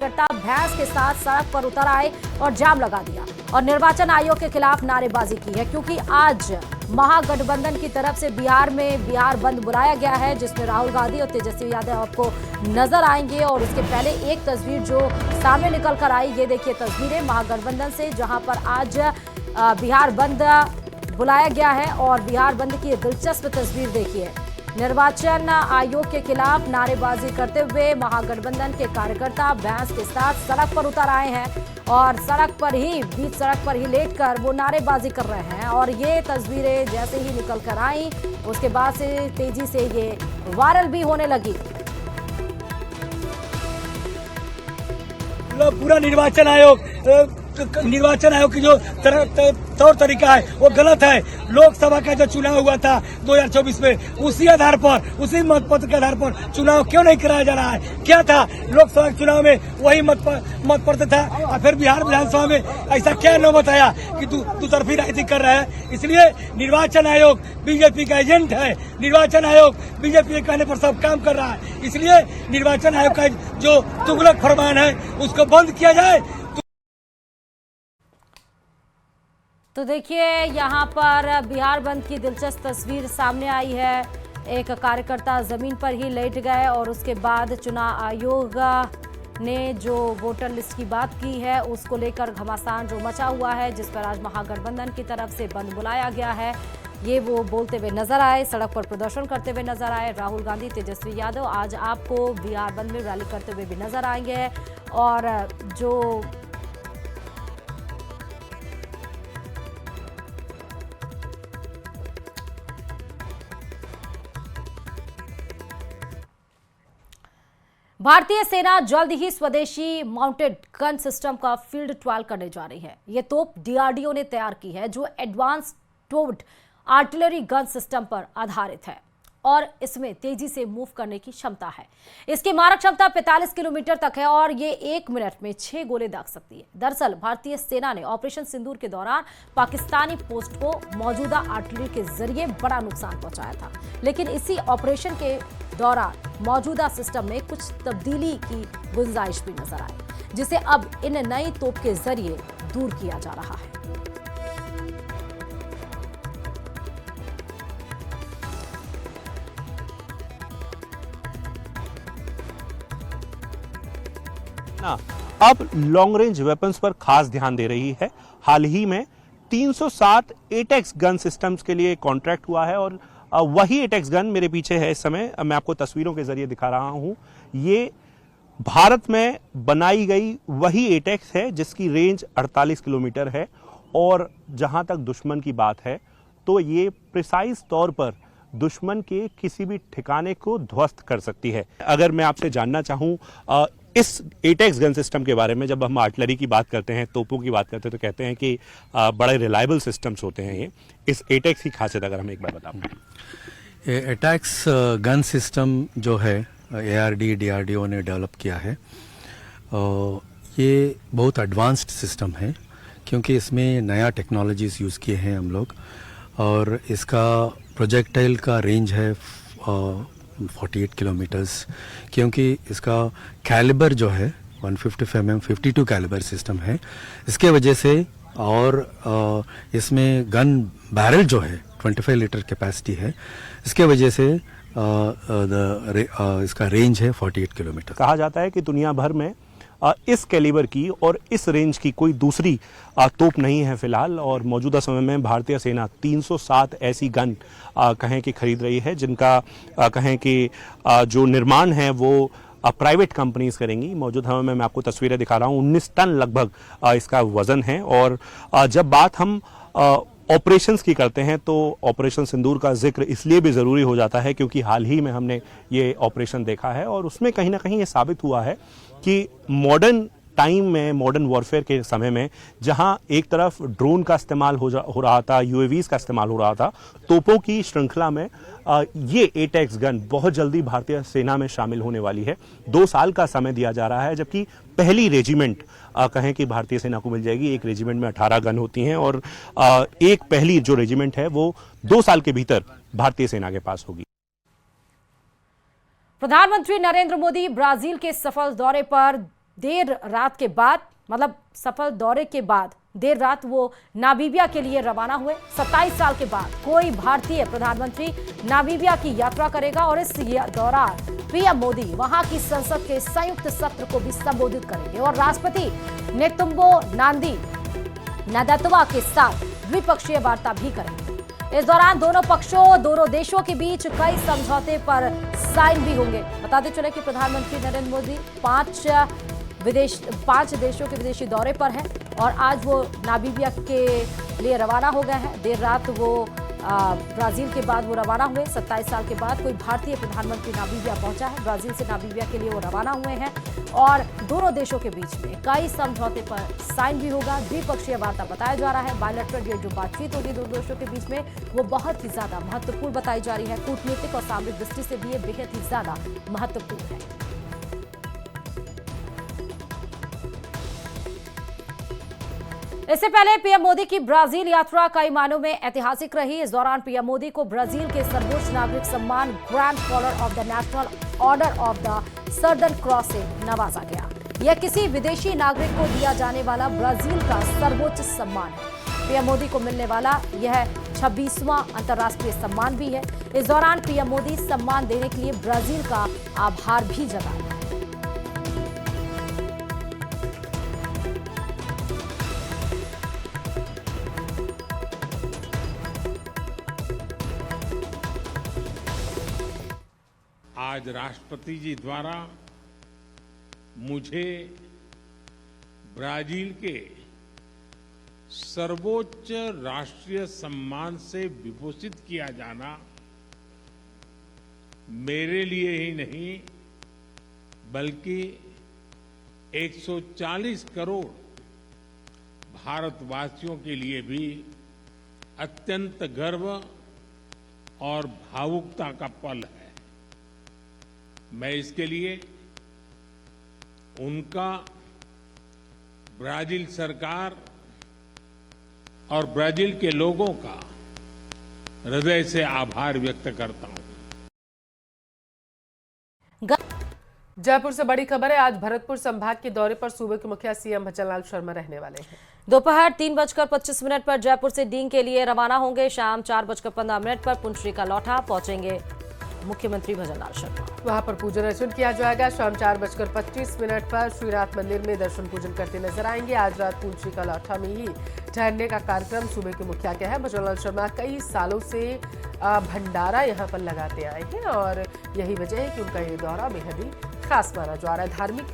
भैंस के साथ सड़क पर उतर आए और जाम लगा दिया और निर्वाचन आयोग के खिलाफ नारेबाजी की है, क्योंकि आज महागठबंधन की तरफ से बिहार में बिहार बंद बुलाया गया है, जिसमें राहुल गांधी और तेजस्वी यादव आपको नजर आएंगे। और उसके पहले एक तस्वीर जो सामने निकल कर आई, ये देखिए तस्वीरें महागठबंधन से, जहां पर आज बिहार बंद बुलाया गया है और बिहार बंद की दिलचस्प तस्वीर देखिए। निर्वाचन आयोग के खिलाफ नारेबाजी करते हुए महागठबंधन के कार्यकर्ता भैंस के साथ सड़क पर उतर आए हैं और बीच सड़क पर ही लेटकर वो नारेबाजी कर रहे हैं। और ये तस्वीरें जैसे ही निकल कर आई, उसके बाद से तेजी से ये वायरल भी होने लगी। पूरा निर्वाचन आयोग की जो तौर तरीका है वो गलत है। लोकसभा का जो चुनाव हुआ था 2024 में, उसी आधार पर, उसी मतपत्र के आधार पर चुनाव क्यों नहीं कराया जा रहा है? क्या था लोकसभा के चुनाव में वही मतपत्र था और फिर बिहार विधानसभा में ऐसा क्या नौबत आया कि दुतरफी राजनीति कर रहे हैं? इसलिए निर्वाचन आयोग बीजेपी का एजेंट है। निर्वाचन आयोग बीजेपी के कहने पर सब काम कर रहा है। इसलिए निर्वाचन आयोग का जो तुगलक फरमान है उसको बंद किया जाए। तो देखिए यहाँ पर बिहार बंद की दिलचस्प तस्वीर सामने आई है। एक कार्यकर्ता जमीन पर ही लेट गए और उसके बाद चुनाव आयोग ने जो वोटर लिस्ट की बात की है उसको लेकर घमासान जो मचा हुआ है, जिस पर आज महागठबंधन की तरफ से बंद बुलाया गया है। ये वो बोलते हुए नजर आए, सड़क पर प्रदर्शन करते हुए नजर आए। राहुल गांधी, तेजस्वी यादव आज आपको बिहार बंद में रैली करते हुए भी नजर आएंगे। और जो भारतीय सेना जल्द ही स्वदेशी माउंटेड गन सिस्टम का फील्ड ट्रायल करने जा रही है। यह तोप डीआरडीओ ने तैयार की है, जो advance towed artillery gun system पर आधारित है और इसमें तेजी से मूव करने की क्षमता है। इसकी मारक क्षमता 45 किलोमीटर तक है और ये 1 मिनट में 6 गोले दाग सकती है। दरअसल भारतीय सेना ने ऑपरेशन सिंदूर के दौरान पाकिस्तानी पोस्ट को मौजूदा आर्टिलरी के जरिए बड़ा नुकसान पहुंचाया था, लेकिन इसी ऑपरेशन के दौरान मौजूदा सिस्टम में कुछ तब्दीली की गुंजाइश भी नजर आई, जिसे अब इन नई तोप के जरिए दूर किया जा रहा है। अब लॉन्ग रेंज वेपन्स पर खास ध्यान दे रही है। हाल ही में 307 एटेक्स गन सिस्टम्स के लिए कॉन्ट्रैक्ट हुआ है और वही एटेक्स गन मेरे पीछे है इस समय, मैं आपको तस्वीरों के जरिए दिखा रहा हूं। ये भारत में बनाई गई वही एटेक्स है जिसकी रेंज 48 किलोमीटर है और जहां तक दुश्मन की बात है तो ये प्रिसाइज तौर पर दुश्मन के किसी भी ठिकाने को ध्वस्त कर सकती है। अगर मैं आपसे जानना चाहूं इस एटेक्स गन सिस्टम के बारे में, जब हम आर्टिलरी की बात करते हैं, तोपों की बात करते हैं, तो कहते हैं कि बड़े रिलायबल सिस्टम्स होते हैं ये। इस एटेक्स की खासियत अगर हम एक बार बताएं। एटेक्स गन सिस्टम जो है एआरडी डीआरडीओ ने डेवलप किया है, ये बहुत एडवांस्ड सिस्टम है क्योंकि इसमें नया टेक्नोलॉजीज यूज़ किए हैं हम लोग। और इसका प्रोजेक्टाइल का रेंज है 48 किलोमीटर्स, क्योंकि इसका कैलिबर जो है 155 mm 52 कैलिबर सिस्टम है। इसके वजह से और इसमें गन बैरल जो है 25 लीटर कैपेसिटी है, इसके वजह से इसका रेंज है 48 किलोमीटर। कहा जाता है कि दुनिया भर में इस कैलिबर की और इस रेंज की कोई दूसरी तोप नहीं है फिलहाल, और मौजूदा समय में भारतीय सेना 307 ऐसी गन कहें कि खरीद रही है, जिनका कहें कि जो निर्माण है वो प्राइवेट कंपनीज करेंगी। मौजूदा समय में मैं आपको तस्वीरें दिखा रहा हूँ, 19 टन लगभग इसका वजन है। और जब बात हम ऑपरेशंस की करते हैं तो ऑपरेशन सिंदूर का जिक्र इसलिए भी ज़रूरी हो जाता है क्योंकि हाल ही में हमने ये ऑपरेशन देखा है और उसमें कहीं ना कहीं ये साबित हुआ है कि मॉडर्न टाइम में, मॉडर्न वॉरफेयर के समय में, जहां एक तरफ ड्रोन का इस्तेमाल हो रहा था, यूएवीज का इस्तेमाल हो रहा था, तोपों की श्रृंखला में ये एटेक्स गन बहुत जल्दी भारतीय सेना में शामिल होने वाली है। 2 साल का समय दिया जा रहा है, जबकि पहली रेजिमेंट कहें कि भारतीय सेना को मिल जाएगी। एक रेजिमेंट में 18 गन होती हैं और एक पहली जो रेजिमेंट है वो 2 साल के भीतर भारतीय सेना के पास होगी। प्रधानमंत्री नरेंद्र मोदी ब्राजील के सफल दौरे पर देर रात के बाद, मतलब सफल दौरे के बाद देर रात वो नामीबिया के लिए रवाना हुए। 27 साल के बाद कोई भारतीय प्रधानमंत्री नामीबिया की यात्रा करेगा और इस दौरान पीएम मोदी वहां की संसद के संयुक्त सत्र को भी संबोधित करेंगे और राष्ट्रपति नेतुम्बो नांदी नादातवा के साथ द्विपक्षीय वार्ता भी करेंगे। इस दौरान दोनों पक्षों, दोनों देशों के बीच कई समझौते पर साइन भी होंगे। बताते चले कि प्रधानमंत्री नरेंद्र मोदी 5 देशों के विदेशी दौरे पर हैं और आज वो नामीबिया के लिए रवाना हो गए हैं। देर रात वो ब्राजील के बाद वो रवाना हुए। 27 साल के बाद कोई भारतीय प्रधानमंत्री नामीबिया पहुंचा है। ब्राजील से नामीबिया के लिए वो रवाना हुए हैं और दोनों देशों के बीच में कई समझौते पर साइन भी होगा। द्विपक्षीय वार्ता बताया जा रहा है। बायलैटरल ये जो बातचीत होगी दोनों देशों के बीच में वो बहुत ही ज्यादा महत्वपूर्ण बताई जा रही है। कूटनीतिक और सामरिक दृष्टि से भी ये बेहद ही ज्यादा महत्वपूर्ण है। इससे पहले पीएम मोदी की ब्राजील यात्रा कई मायनों में ऐतिहासिक रही। इस दौरान पीएम मोदी को ब्राजील के सर्वोच्च नागरिक सम्मान grand collar of the national order of the southern cross से नवाजा गया। यह किसी विदेशी नागरिक को दिया जाने वाला ब्राजील का सर्वोच्च सम्मान है। पीएम मोदी को मिलने वाला यह 26वां अंतर्राष्ट्रीय सम्मान भी है। इस दौरान पीएम मोदी सम्मान देने के लिए ब्राजील का आभार भी जताया। आज राष्ट्रपति जी द्वारा मुझे ब्राजील के सर्वोच्च राष्ट्रीय सम्मान से विभूषित किया जाना मेरे लिए ही नहीं बल्कि 140 करोड़ भारतवासियों के लिए भी अत्यंत गर्व और भावुकता का पल है। मैं इसके लिए उनका, ब्राजील सरकार और ब्राजील के लोगों का हृदय से आभार व्यक्त करता हूं। जयपुर से बड़ी खबर है। आज भरतपुर संभाग के दौरे पर सूबे के मुखिया सीएम भजनलाल शर्मा रहने वाले हैं। दोपहर 3:25 पर जयपुर से डींग के लिए रवाना होंगे। शाम 4:15 पर पुंडरीका लौठा पहुंचेंगे मुख्यमंत्री भजनलाल शर्मा। वहां पर पूजन अर्चन किया जाएगा। शाम 4:25 पर श्रीनाथ मंदिर में दर्शन पूजन करते नजर आएंगे। आज रात पुंडरीका लौठा में ही ठहरने का कार्यक्रम सूबे के मुखिया का है। भजनलाल शर्मा कई सालों से भंडारा यहां पर लगाते आए हैं और यही वजह है कि उनका ये दौरा बेहद ही खास माना जा रहा है। धार्मिक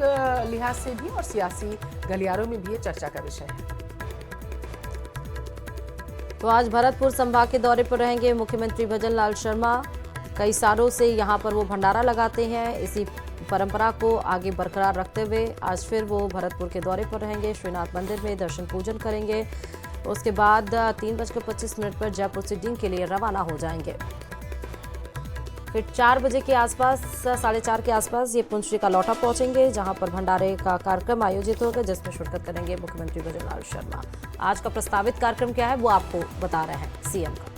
लिहाज से भी और सियासी गलियारों में भी ये चर्चा का विषय है। तो आज भरतपुर संभाग के दौरे पर रहेंगे मुख्यमंत्री भजनलाल शर्मा। कई सालों से यहाँ पर वो भंडारा लगाते हैं। इसी परंपरा को आगे बरकरार रखते हुए आज फिर वो भरतपुर के दौरे पर रहेंगे। श्रीनाथ मंदिर में दर्शन पूजन करेंगे। उसके बाद 3:25 पर जयपुर से डींग के लिए रवाना हो जाएंगे। फिर 4 बजे के आसपास, 4:30 के आसपास ये पुंडरीका लौठा पहुंचेंगे, जहां पर भंडारे का कार्यक्रम आयोजित होगा जिसमें शिरकत करेंगे मुख्यमंत्री भजनलाल शर्मा। आज का प्रस्तावित कार्यक्रम क्या है वो आपको बता रहे हैं सीएम का।